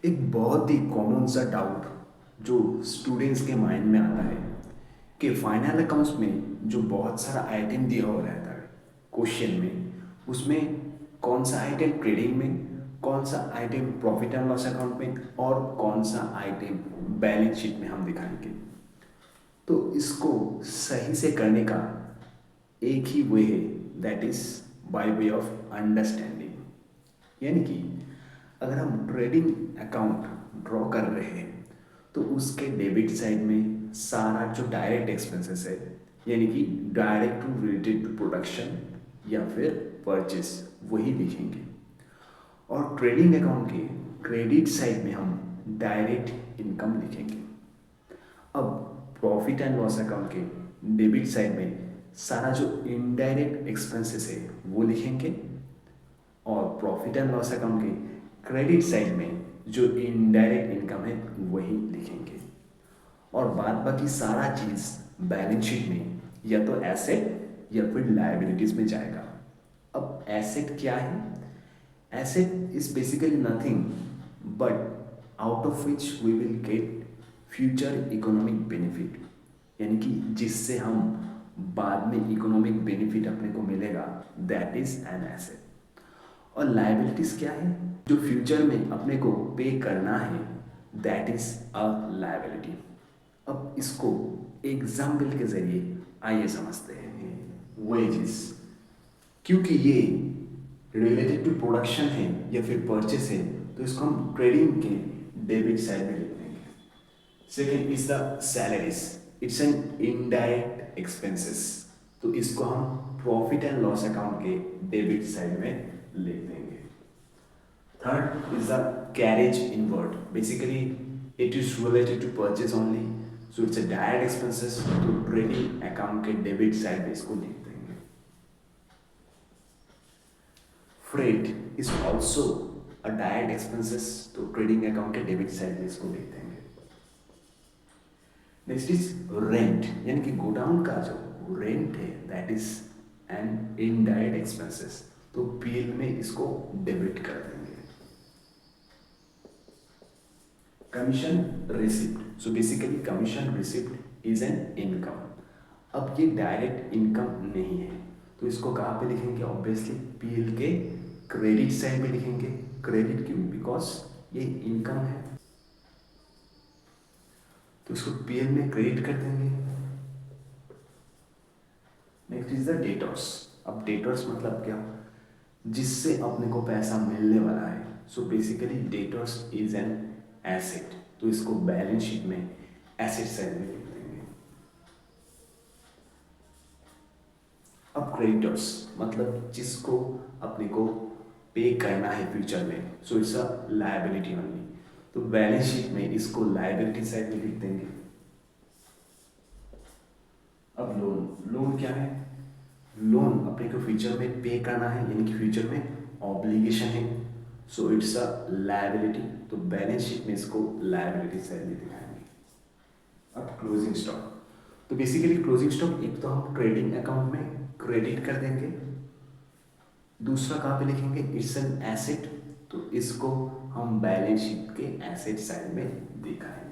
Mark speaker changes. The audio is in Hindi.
Speaker 1: एक बहुत ही कॉमन सा डाउट जो स्टूडेंट्स के माइंड में आता है कि फाइनल अकाउंट्स में जो बहुत सारा आइटम दिया हुआ रहता है क्वेश्चन में, उसमें कौन सा आइटम ट्रेडिंग में, कौन सा item profit and loss account में और कौन सा आइटम बैलेंस शीट में हम दिखाएंगे। तो इसको सही से करने का एक ही वे है, that is by way of understanding. यानी कि अगर हम ट्रेडिंग अकाउंट ड्रॉ कर रहे हैं तो उसके डेबिट साइड में सारा जो डायरेक्ट एक्सपेंसेस है, यानी कि direct to related to production या फिर परचेस, वही लिखेंगे। और ट्रेडिंग अकाउंट के क्रेडिट साइड में हम डायरेक्ट इनकम लिखेंगे। अब प्रॉफिट एंड लॉस अकाउंट के डेबिट साइड में सारा जो इनडायरेक्ट एक्सपेंसेस है वो लिखेंगे, और प्रॉफिट एंड लॉस अकाउंट के क्रेडिट साइड में जो इनडायरेक्ट इनकम है वही लिखेंगे। और बाद बाकी सारा चीज़ बैलेंस शीट में या तो एसेट या फिर लायबिलिटीज में जाएगा। अब एसेट क्या है? Asset is basically nothing but out of which we will get future economic benefit, यानी कि जिससे हम बाद में इकोनॉमिक बेनिफिट अपने को मिलेगा, दैट इज एन एसेट। और लायबिलिटीज क्या है? जो फ्यूचर में अपने को पे करना है, दैट इज अ लायबिलिटी। अब इसको एग्जाम्पल के जरिए आइए समझते हैं। वेजेस, क्योंकि ये रिलेटेड टू प्रोडक्शन है या फिर परचेस है, तो इसको हम ट्रेडिंग के डेबिट साइड में लिख देंगे। Second is the salaries, it's an indirect expenses, तो इसको हम प्रॉफिट एंड लॉस अकाउंट के डेबिट साइड में लिख देंगे। Third is the carriage inward, basically it is related to purchase only, so it's a direct expenses, तो ट्रेडिंग अकाउंट के डेबिट साइड में इसको लिख देंगे। Freight is also a direct expenses, तो ट्रेडिंग अकाउंट के डेबिट साइड में इसको लिख देंगे। नेक्स्ट इज रेंट, यानी कि गोडाउन का जो रेंट है that is an indirect expenses, तो पीएल में इसको डेबिट कर देंगे। Commission receipt, so basically commission receipt is an income. अब ये डायरेक्ट इनकम नहीं है, तो इसको कहाँ पे लिखेंगे? ऑब्वियसली पीएल के क्रेडिट साइड में लिखेंगे। क्रेडिट क्यों? बिकॉज ये इनकम है, तो इसको पीएल में क्रेडिट कर देंगे। Next is the debtors. अब डेटर्स मतलब क्या? जिससे अपने को पैसा मिलने वाला है, so basically debtors is an asset, तो इसको बैलेंस शीट में एसेट साइड में लिख देंगे। अब क्रेडिटर्स मतलब जिसको अपने को पे करना है फ्यूचर में, so it's a liability only, तो बैलेंस शीट में इसको लायबिलिटी साइड में लिख देंगे। अब लोन, लोन क्या है? लोन अपने को फ्यूचर में पे करना है, यानी कि फ्यूचर में ऑब्लिगेशन है, सो इट्स अ लायबिलिटी, तो बैलेंस शीट में इसको लायबिलिटी साइड में दिखाएंगे। अब क्लोजिंग स्टॉक, तो बेसिकली क्लोजिंग स्टॉक एक तो हम ट्रेडिंग अकाउंट में क्रेडिट कर देंगे, दूसरा कहाँ पे लिखेंगे? इट्स एन एसेट, तो इसको हम बैलेंस शीट के एसेट साइड में दिखाएंगे।